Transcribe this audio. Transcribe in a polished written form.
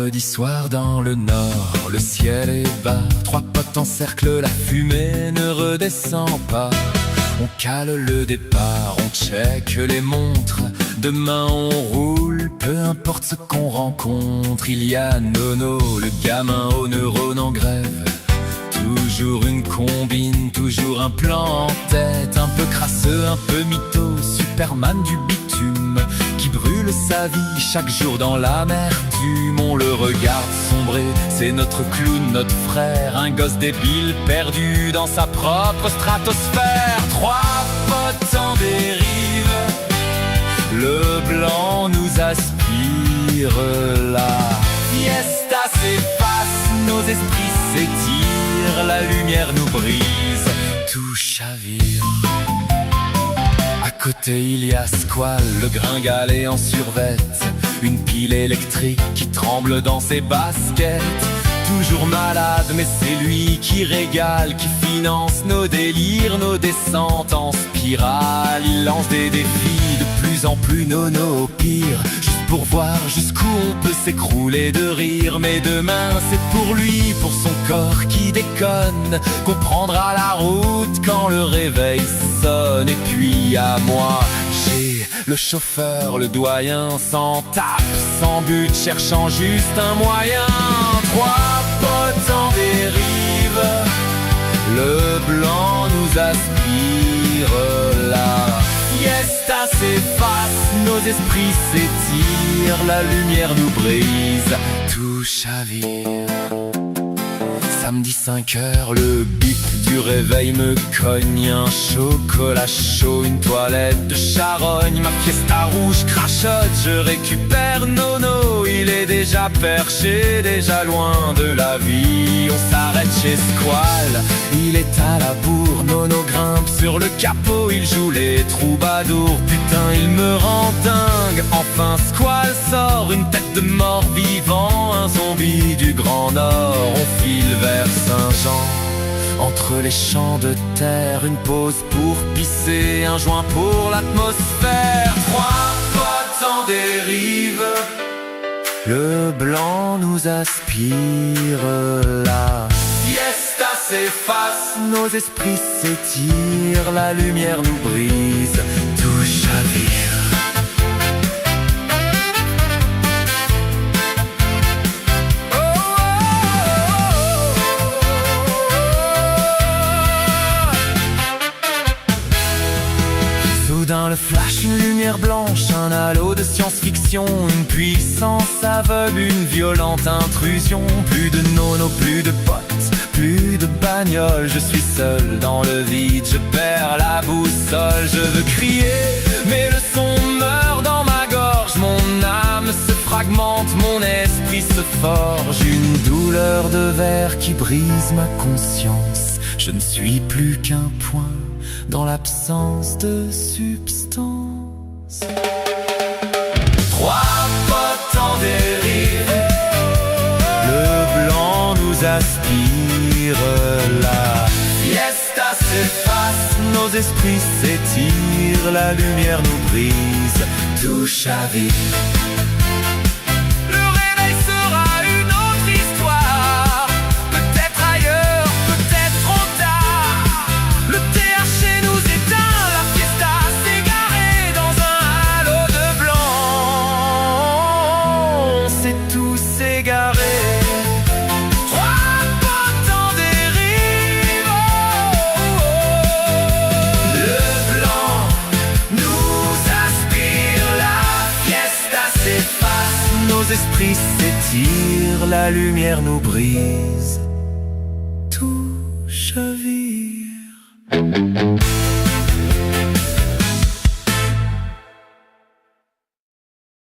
vendredi soir dans le nord, le ciel est bas. Trois potes encerclent, la fumée ne redescend pas. On cale le départ, on check les montres. Demain on roule, peu importe ce qu'on rencontre. Il y a Nono, le gamin aux neurones en grève. Toujours une combine, toujours un plan en tête. Un peu crasseux, un peu mytho, Superman du bitume, qui brûle sa vie chaque jour dans l'amertume. On le regarde sombrer, c'est notre clown, notre frère. Un gosse débile perdu dans sa propre stratosphère. Trois potes en dérive, le blanc nous aspire. La fiesta s'efface, nos esprits s'étirent. La lumière nous brise, tout chavire. À côté il y a Squall, le gringalet en survette. Une pile électrique qui tremble dans ses baskets. Toujours malade mais c'est lui qui régale, qui finance nos délires, nos descentes en spirale. Il lance des défis de plus en plus nono au pire, juste pour voir jusqu'où on peut s'écrouler de rire. Mais demain c'est pour lui, pour son corps qui déconne, qu'on prendra la route quand le réveil sonne. Et puis à moi, j'ai le chauffeur, le doyen, sans tape, sans but, cherchant juste un moyen. Trois potes en dérive, le blanc nous aspire. La fiesta s'efface, nos esprits s'étirent. La lumière nous brise, tout chavire. Samedi 5 heures, le bip du réveil me cogne. Un chocolat chaud, une toilette de charogne. Ma fiesta rouge crachote, je récupère Nono. Il est déjà perché, déjà loin de la vie. On s'arrête chez Squall, il est à la bourre. Nono grimpe sur le capot, il joue les troubadours. Putain, il me rend dingue. Enfin Squall sort, une tête de mort vivant, un zombie du Grand Nord. On file vers Saint-Jean, entre les champs de terre. Une pause pour pisser, un joint pour l'atmosphère. Trois potes en dérive, le blanc nous aspire. La fiesta s'efface, nos esprits s'étirent. La lumière nous brise, tout chavire. Soudain le flash, une lumière blanche, un halo de science-fiction. Une puissance aveugle, une violente intrusion. Plus de nono, plus de potes, plus de bagnole. Je suis seul dans le vide, je perds la boussole. Je veux crier, mais le son meurt dans ma gorge. Mon âme se fragmente, mon esprit se forge. Une douleur de verre qui brise ma conscience. Je ne suis plus qu'un point dans l'absence de substance. Trois potes en dérive, le blanc nous aspire. La fiesta s'efface, nos esprits s'étirent. La lumière nous brise, tout chavire. Nos esprits s'étirent, la lumière nous brise.